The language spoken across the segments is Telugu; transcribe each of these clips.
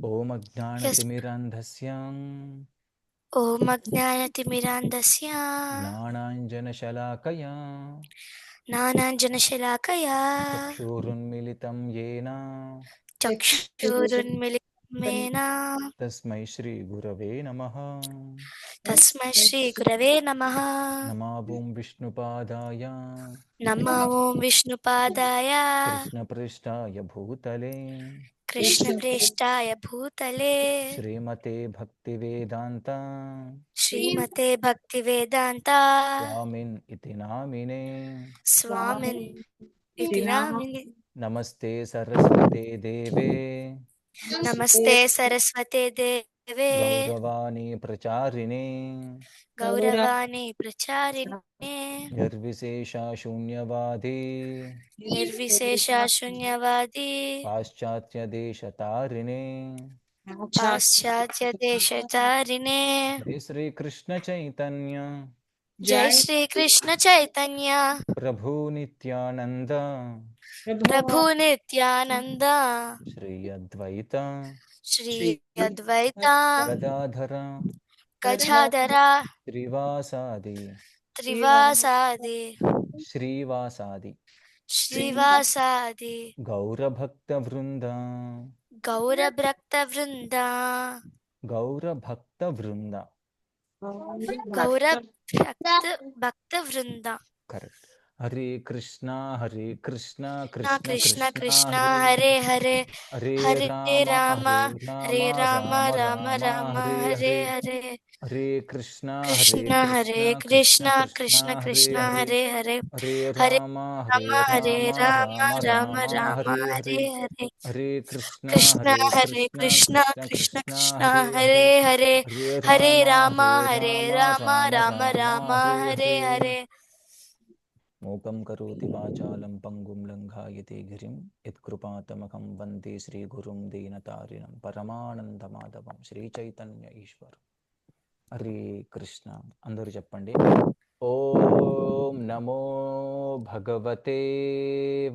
ఓం Yes. అజ్ఞానతిమిరాంధస్య Om Ajnanatimmirandasya జ్ఞానాంజనశలాకయా Gnananjanashalakaya చక్షురున్మిళితం యేన Chakshurunmilitam mena తస్మై శ్రీ గురవే నమః. Tasmai Shri Gurave Namaha. నమావం విష్ణుపాదాయ Nama Om Vishnupadaya కృష్ణపృష్ఠాయ భూతలే Krishna Preshtaya Bhutale శ్రీమతే భక్తివేదాంత Srimate Bhaktivedanta స్వామిన్ ఇతి నామినే. Swamin iti namine. నమస్తే సరస్వతే దేవే Namaste Saraswate Deve గౌరవాణి ప్రచారిణే Gauravani Pracharine నిర్విశేష శూన్యవాది Nirvishesha Shunyavadi పాశ్చాత్య దేశ తారిణే. Paschatya Deshatarine. Shri Shrikrishna Chaitanya Jai Shri Krishna Chaitanya Prabhu Nityananda Prabhu Nityananda Shri Advaita Shri Advaita Gadadhara Gajadhara శ్రీవాసాది Trivasadi శ్రీవాసాది Shrivasadi గౌరభక్త వృంద Gaurabhakta Vrinda గౌరభక్త వృంద. Gaurabhakta Vrinda. Correct. Hare Krishna Hare Krishna Krishna Krishna Krishna Krishna Hare Hare Hare Hare Rama Rama Hare Rama Hare Rama Rama Rama Rama Rama Hare Hare Hare. Hare Hare Krishna Krishna Hare Krishna Krishna Krishna Krishna Hare Krishna Hare. Hare Hare Hare Hare Rama Rama Hare Rama Rama Rama Rama Rama Hare Hare. Hare Hare Hare Krishna Krishna Hare Krishna Krishna Krishna Krishna Krishna Krishna Hare Hare. Hare Hare Hare Hare Rama Rama Hare Rama Rama Rama Rama Rama Hare Hare Hare. Hare మూకం కరోతి వాచాలం పంగుం లంఘాయతే గిరిం యత్కృపాతమకం వందే శ్రీగురుం దీనతారిణం పరమానందమాధవం శ్రీచైతన్య ఈశ్వరం. హరే కృష్ణ. అందరూ చెప్పండి. ఓం నమో భగవతే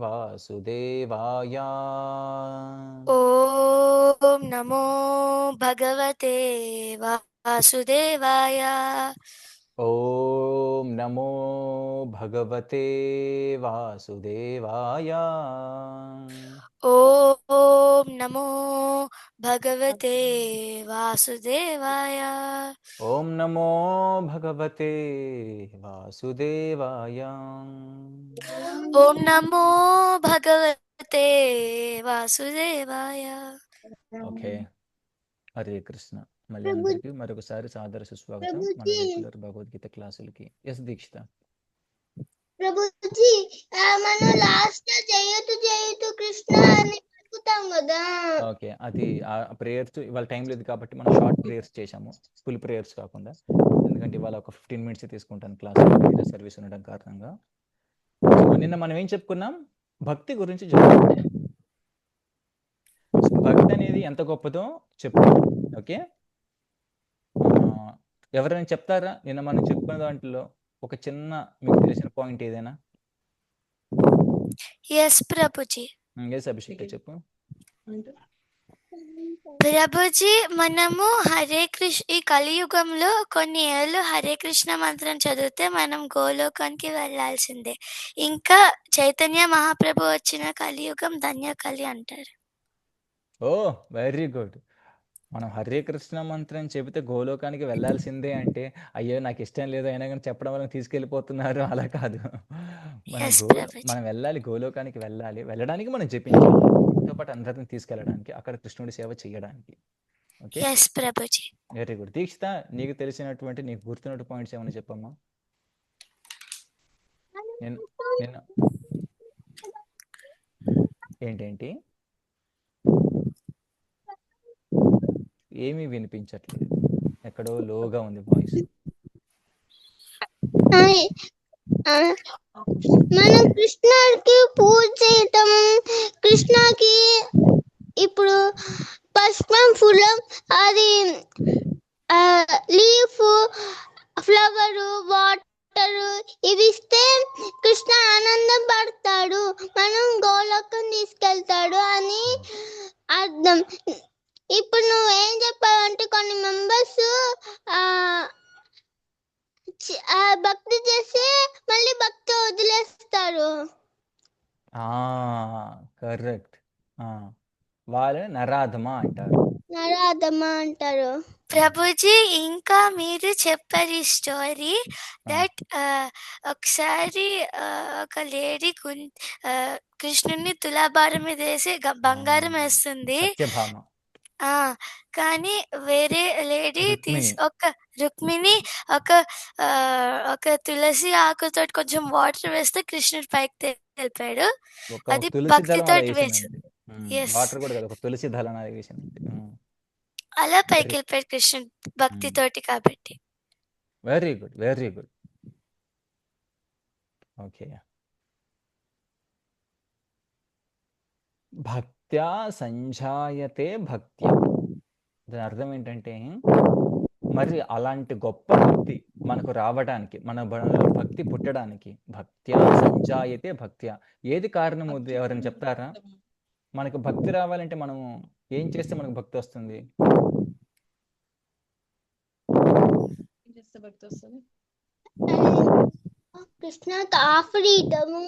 వాసుదేవాయ. Om Namo Bhagavate Vasudevaya. ఓం నమో భగవతే వాసుదేవాయ. Om Namo Bhagavate Vasudevaya. ఓం నమో భగవతే వాసుదేవాయ. Om Namo Bhagavate Vasudevaya. Okay. Hare Krishna. మళ్ళీ అందరికీ మరొకసారి సాదర సుస్వాగతం మన రెగ్యులర్ భగవద్గీత క్లాసులకి. ఎస్ దీక్షిత. ప్రభుజీ మనం లాస్ట్ జయతు కృష్ణ అని పలుకుతాం కదా. ఓకే, అది ఆ ప్రేయర్స్ ఇవాళ టైం లేదు కాబట్టి మనం షార్ట్ ప్రేయర్స్ చేశాము, ఫుల్ ప్రేయర్స్ కాకుండా. ఎందుకంటే ఇవాళ ఒక 15 మినిట్స్ తీసుకుంటాను క్లాస్, వేరే సర్వీస్ ఉండడం కారణంగా. నిన్న మనం ఏం చెప్పుకున్నాం? భక్తి గురించి చెప్పుకున్నాం. భక్తి అనేది ఎంత గొప్పదో చెప్పుకున్నాం. ఓకే, ఎవరైనా చెప్తారా నిన్న మనం చెప్పుకున్న దాంట్లో ఒక చిన్న మీకు తెలిసిన పాయింట్ ఏదైనా? ఎస్ ప్రభుజీ. ఎస్ అభిషేక్ చెప్పు. ప్రభుజీ, మనము హరే కృష్ణ ఈ కలియుగంలో కొన్ని ఏళ్ళు హరే కృష్ణ మంత్రం చదివితే మనం గోలోకానికి వెళ్ళాల్సిందే. ఇంకా చైతన్య మహాప్రభు వచ్చిన కలియుగం ధన్యకలి అంటారు. ఓ వెరీ గుడ్. మనం హరే కృష్ణ మంత్రం చెబితే గోలోకానికి వెళ్ళాల్సిందే అంటే, అయ్యో నాకు ఇష్టం లేదు అయినా కానీ చెప్పడం వల్ల తీసుకెళ్ళిపోతున్నారు, అలా కాదు. మనం వెళ్ళాలి, గోలోకానికి వెళ్ళాలి. వెళ్ళడానికి మనం జపించాలి, తో పాటు అందరిని తీసుకెళ్ళడానికి, అక్కడ కృష్ణుడి సేవ చేయడానికి. Okay, very good. దీక్షిత, నీకు తెలిసినటువంటి నీకు గుర్తున్నట్టు పాయింట్స్ ఏమైనా చెప్పమ్మా. ఏంటేంటి ఏమీ వినిపించట్లేదు, ఎక్కడో లోగా ఉంది వాయిస్. మనం కృష్ణుడికి పూజ చేయటం, కృష్ణకి ఇప్పుడు పసుపం ఫులం, అది లీఫ్, ఫ్లవర్, వాటర్ ఇవి ఇస్తే కృష్ణ ఆనందం పడతాడు, మనం గోలోకం తీసుకెళ్తాడు అని అర్థం. ఇప్పుడు నువ్వేం చెప్పావంటే కొన్ని మెంబర్స్ భక్తి చేసి మళ్ళీ భక్తి వదిలేస్తారు. కరెక్ట్. వాళ్ళని నరాధమ అంటారు. నరాధమా అంటారు. ప్రభుజీ ఇంకా మీరు చెప్పారు ఈ స్టోరీ దట్ ఒకసారి ఒక లేడీ కృష్ణుని తులాభారం మీద వేసి బంగారం వేస్తుంది. సత్యభామ. కానీ వేరే లేడీ ఒక రుక్మిణి ఒక తులసి ఆకుతో కొంచెం వాటర్ వేస్తే కృష్ణుడి పైకి వెళ్ళిపోయాడు. అది భక్తితోటి వేసింది. వాటర్ కూడా కాదు, ఒక తులసి దళం వేసింది. అలా పైకి వెళ్ళిపోయాడు కృష్ణుడు భక్తితోటి కాబట్టి. Very good, very good. Okay. భక్త్యా సంజాయతే భక్త్యా. దాని అర్థం ఏంటంటే, మరి అలాంటి గొప్ప భక్తి మనకు రావడానికి, మన భక్తి పుట్టడానికి భక్త్యా సంజాయతే భక్త్యా. ఏది కారణం? ఎవరైనా చెప్తారా? మనకు భక్తి రావాలంటే మనం ఏం చేస్తే మనకు భక్తి వస్తుంది? కృష్ణకి ఆఫర్ ఇవ్వటము,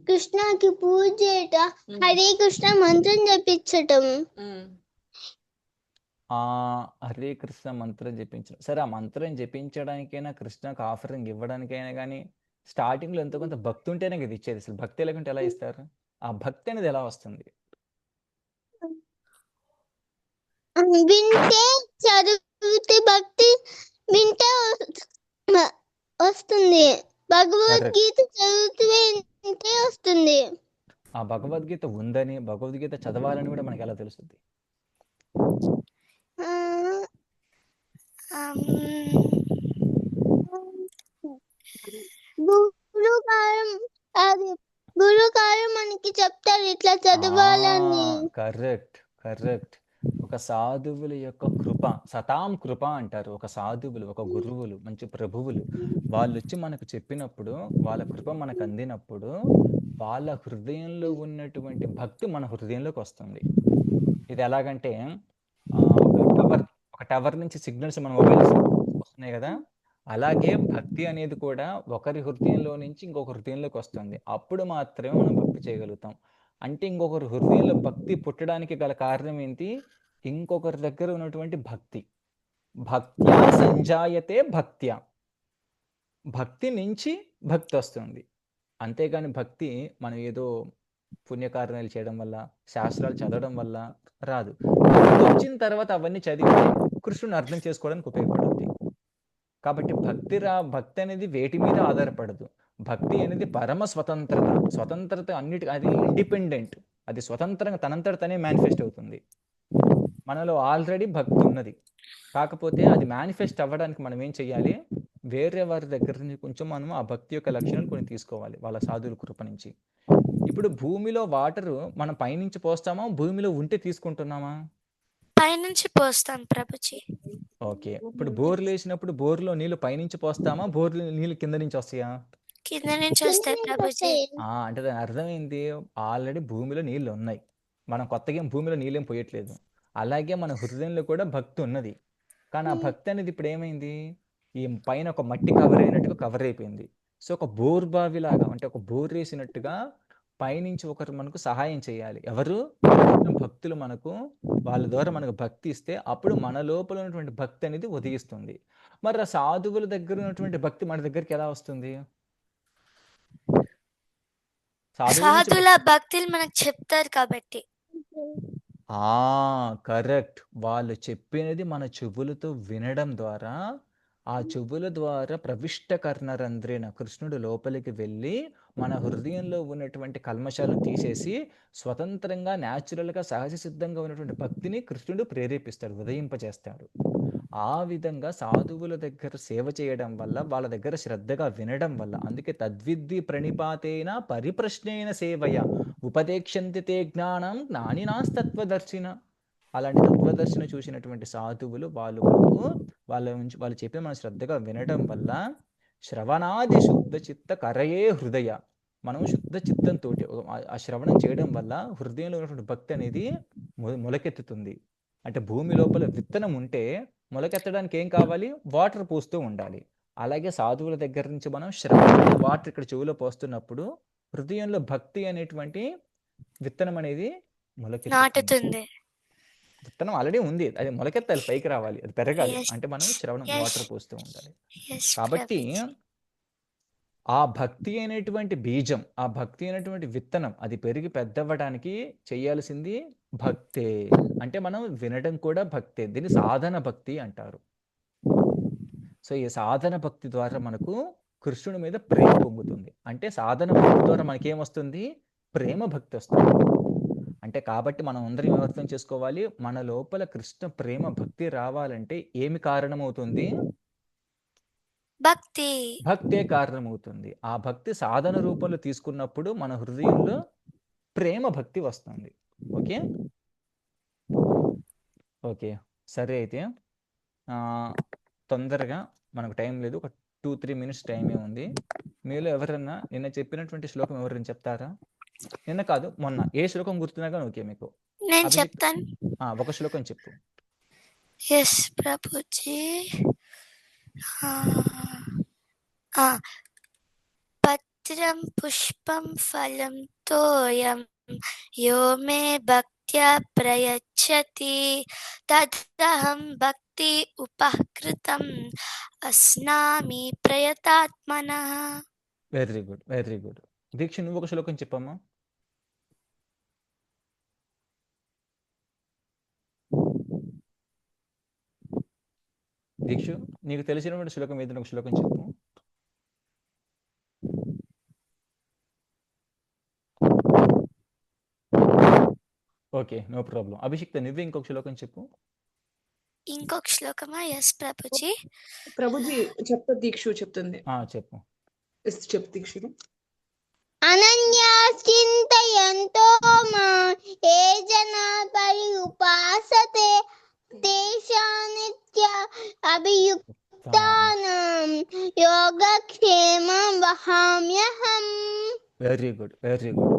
కృష్ణకి పూజ చేయటం, హరే కృష్ణ మంత్రం జపించటం. హరే కృష్ణ మంత్రం జపించడం సరే. ఆ మంత్రం జపించడానికైనా, కృష్ణకు ఆఫరింగ్ ఇవ్వడానికైనా కానీ స్టార్టింగ్ లో ఎంతో కొంత భక్తి ఉంటేనే కదా ఇచ్చేది. అసలు భక్తి లేకుంటే ఎలా ఇస్తారు? ఆ భక్తి అనేది ఎలా వస్తుంది? వింటే, చదివితే భక్తి వింటే వస్తుంది. భగవద్గీత చదివితే వస్తుంది. ఆ భగవద్గీత ఉందని, భగవద్గీత చదవాలని కూడా మనకి ఎలా తెలుస్తుంది? గురుగారు మనకి చెప్తారు ఇట్లా చదవాలని. Correct, correct. ఒక సాధువుల యొక్క కృప, సతాం కృప అంటారు. ఒక సాధువులు, ఒక గురువులు, మంచి ప్రభువులు వాళ్ళు వచ్చి మనకు చెప్పినప్పుడు, వాళ్ళ కృప మనకు అందినప్పుడు వాళ్ళ హృదయంలో ఉన్నటువంటి భక్తి మన హృదయంలోకి వస్తుంది. ఇది ఎలాగంటే, ఒక టవర్ నుంచి సిగ్నల్స్ మన మొబైల్స్ వస్తున్నాయి కదా, అలాగే భక్తి అనేది కూడా ఒకరి హృదయంలో నుంచి ఇంకొక హృదయంలోకి వస్తుంది. అప్పుడు మాత్రమే మనం భక్తి చేయగలుగుతాం. అంటే ఇంకొకరి హృదయంలో భక్తి పుట్టడానికి గల కారణం ఏంటి? ఇంకొకరి దగ్గర ఉన్నటువంటి భక్తి. భక్త్యా సంజాయతే భక్త్యా. భక్తి నుంచి భక్తి వస్తుంది. అంతేగాని భక్తి మనం ఏదో పుణ్యకార్యాలు చేయడం వల్ల, శాస్త్రాలు చదవడం వల్ల రాదు. వచ్చిన తర్వాత అవన్నీ చదివి కృష్ణుని అర్థం చేసుకోవడానికి ఉపయోగపడుతుంది. కాబట్టి భక్తి అనేది వేటి మీద ఆధారపడదు. భక్తి అనేది పరమ స్వతంత్రత అది ఇండిపెండెంట్. అది స్వతంత్రంగా తనంతట తనే మేనిఫెస్ట్ అవుతుంది. మనలో ఆల్రెడీ భక్తి ఉన్నది, కాకపోతే అది మేనిఫెస్ట్ అవ్వడానికి మనం ఏం చెయ్యాలి? వేరే వారి దగ్గర నుంచి కొంచెం మనం ఆ భక్తి యొక్క లక్షణాలు కొన్ని తీసుకోవాలి, వాళ్ళ సాధువుల కృప నుంచి. ఇప్పుడు భూమిలో వాటర్ మనం పైనుంచి పోస్తామా, భూమిలో ఉంటే తీసుకుంటున్నామా? పైనుంచి పోస్తాం ప్రభుజీ. ఓకే. ఇప్పుడు బోర్లు వేసినప్పుడు బోర్లో నీళ్లు పైనుంచి పోస్తామా, బోర్లు నీళ్లు కింద నుంచి వస్తాయా? కింద నుంచి వస్తాయి ప్రభుజీ. అంటే దాని అర్థం ఏంటి? ఆల్రెడీ భూమిలో నీళ్లు ఉన్నాయి, మనం కొత్తగా భూమిలో నీళ్ళేం పోయట్లేదు. అలాగే మన హృదయంలో కూడా భక్తి ఉన్నది. కానీ ఆ భక్తి అనేది ఇప్పుడు ఏమైంది? ఈ పైన ఒక మట్టి కవర్ అయినట్టుగా కవర్ అయిపోయింది. సో ఒక బోర్ బావిలాగా, అంటే ఒక బోర్ వేసినట్టుగా పైనుంచి ఒకరు మనకు సహాయం చేయాలి. ఎవరు? భక్తులు మనకు, వాళ్ళ ద్వారా మనకు భక్తి ఇస్తే అప్పుడు మన లోపల ఉన్నటువంటి భక్తి అనేది ఉదయిస్తుంది. మరి ఆ సాధువుల దగ్గర ఉన్నటువంటి భక్తి మన దగ్గరికి ఎలా వస్తుంది? సాధువుల భక్తులు మనకు చెప్తారు కాబట్టి. కరెక్ట్. వాళ్ళు చెప్పినది మన చెవులతో వినడం ద్వారా, ఆ చెవుల ద్వారా ప్రవిష్ట కర్ణరంధ్రేన కృష్ణుడు లోపలికి వెళ్ళి మన హృదయంలో ఉన్నటువంటి కల్మషాలను తీసేసి స్వతంత్రంగా, న్యాచురల్గా, సహజ సిద్ధంగా ఉన్నటువంటి భక్తిని కృష్ణుడు ప్రేరేపిస్తాడు, ఉదయింపజేస్తాడు. ఆ విధంగా సాధువుల దగ్గర సేవ చేయడం వల్ల, వాళ్ళ దగ్గర శ్రద్ధగా వినడం వల్ల, అందుకే తద్విద్ది ప్రణిపాతేన పరిప్రశ్నేన సేవయ ఉపదేక్షంతి తే జ్ఞానం జ్ఞానినాస్తత్వదర్శిన. అలాంటి తత్వదర్శన చూసినటువంటి సాధువులు వాళ్ళు చెప్పి మనం శ్రద్ధగా వినడం వల్ల శ్రవణాది శుద్ధ చిత్త కరయే హృదయ. మనం శుద్ధ చిత్తంతో ఆ శ్రవణం చేయడం వల్ల హృదయంలో ఉన్నటువంటి భక్తి అనేది మొలకెత్తుతుంది. అంటే భూమి లోపల విత్తనం ఉంటే మొలకెత్తడానికి ఏం కావాలి? వాటర్ పోస్తూ ఉండాలి. అలాగే సాధువుల దగ్గర నుంచి మనం శ్రవణం వాటర్ ఇక్కడ చెవిలో పోస్తున్నప్పుడు హృదయంలో భక్తి అనేటువంటి విత్తనం అనేది మొలకెత్తుతుంది. నాటుతుంది. విత్తనం ఆల్రెడీ ఉంది, అది మొలకెత్తాలి, పైకి రావాలి, అది పెరగాలి. Yes. అంటే మనం శ్రవణం Yes. వాటర్ పోస్తూ ఉండాలి. Yes, కాబట్టి ప్రభుజీ. ఆ భక్తి అనేటువంటి బీజం, ఆ భక్తి అనేటువంటి విత్తనం అది పెరిగి పెద్దవ్వడానికి చేయాల్సింది భక్తే. అంటే మనం వినడం కూడా భక్తే. దీన్ని సాధన భక్తి అంటారు. సో ఈ సాధన భక్తి ద్వారా మనకు కృష్ణుడి మీద ప్రేమ పొంగుతుంది. అంటే సాధన భక్తి ద్వారా మనకేమొస్తుంది? ప్రేమ భక్తి వస్తుంది. అంటే కాబట్టి మనం అందరం అర్థం చేసుకోవాలి, మన లోపల కృష్ణ ప్రేమ భక్తి రావాలంటే ఏమి కారణమవుతుంది? భక్తి. భక్తే కారణమవుతుంది. ఆ భక్తి సాధన రూపంలో తీసుకున్నప్పుడు మన హృదయంలో ప్రేమ భక్తి వస్తుంది. ఓకే ఓకే సరే. అయితే తొందరగా, మనకు టైం లేదు, ఒక 2-3 మినిట్స్ టైమే ఉంది. మీలో ఎవరన్నా నిన్న చెప్పినటువంటి శ్లోకం ఎవరైనా చెప్తారా? నిన్న కాదు, మొన్న ఏ శ్లోకం గుర్తున్నా కానీ ఓకే మీకు. నేను చెప్తాను. ఒక శ్లోకం చెప్పు. ఎస్ ప్రభుజీ. పత్రం పుష్పం ఫలం తోయం యో మే భక్త్యా ప్రయచ్చతి తదహం భక్తి ఉపకృతం అస్నామి ప్రయతాత్మనః. Very good, very good. Deeksha, నువ్వు ఒక శ్లోకం చెప్పమ్మా. దీక్షు, నీకు తెలిసినటువంటి శ్లోకం ఏదైనా ఒక శ్లోకం చెప్పు. Okay, no problem. అభిషిక్త, నువ్వే ఇంకొక శ్లోకం చెప్పు. ఇంకొక శ్లోకమా? ఎస్ ప్రభుజీ. ప్రభుజీ చెప్తా, దీక్షు చెప్తుంది. చెప్పు. చెప్పు దీక్షుడు. అనన్యా చింతయంతో మాం ఏ జనా పర్యుపాసతే తేషాం నిత్య అభియుక్తానాం యోగక్షేమం వహామ్యహం. Very good, very good.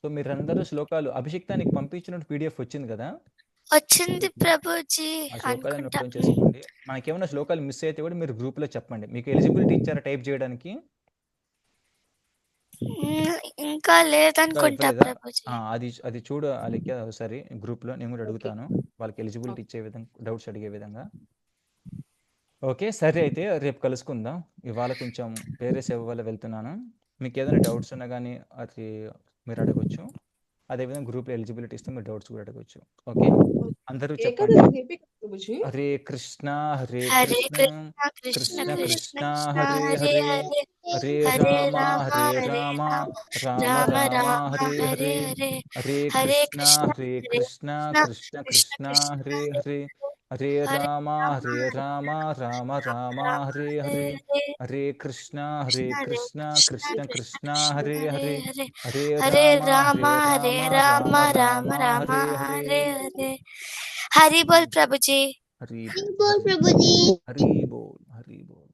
So మీరందరూ శ్లోకాలు అభిషిక్తానికి పంపించిన PDF వచ్చింది కదా? వచ్చింది ప్రభుజీ. ఆ శ్లోకాలను నోట్ చేసుకోండి. మనకేమైనా శ్లోకాలు మిస్ అయితే కూడా మీరు గ్రూప్ లో చెప్పండి. మీకు ఎలిజిబిలిటీ ఇచ్చారా టైప్ చేయడానికి? ఇంకా లేదనుకుంటా ప్రభుజీ. అది చూడు అలిక ఒకసారి గ్రూప్ లో, నేను కూడా అడుగుతాను వాళ్ళకి ఎలిజిబిలిటీ ఇచ్చే విధంగా, డౌట్స్ అడిగే విధంగా. ఓకే సరే, అయితే రేపు కలుసుకుందాం. ఇవాళ కొంచెం వేరే సేవ వల్ల వెళ్తున్నాను. మీకు ఏదైనా డౌట్స్ ఉన్నా కానీ అది మీరు అడగొచ్చు. అదేవిధంగా గ్రూప్ లో ఎలిజిబిలిటీ ఇస్తే మీరు డౌట్స్ కూడా అడగొచ్చు. ఓకే, అందరూ చెప్పండి. హరే కృష్ణ హరే కృష్ణ కృష్ణ కృష్ణ హరే హరే, హరే రామ హరే రామ రామ రామ హరే హరే, హరే కృష్ణ హరే కృష్ణ కృష్ణ కృష్ణ హరే హరే, హరే రామ రామ రామ హరే హరే, హరే కృష్ణ కృష్ణ కృష్ణ హరే హరే, హరే రామ రామ రామ హరే హరే. హరి బోల్ ప్రభుజీ. హరి బోల్ ప్రభుజీ. హరి బోల్, హరి బోల్.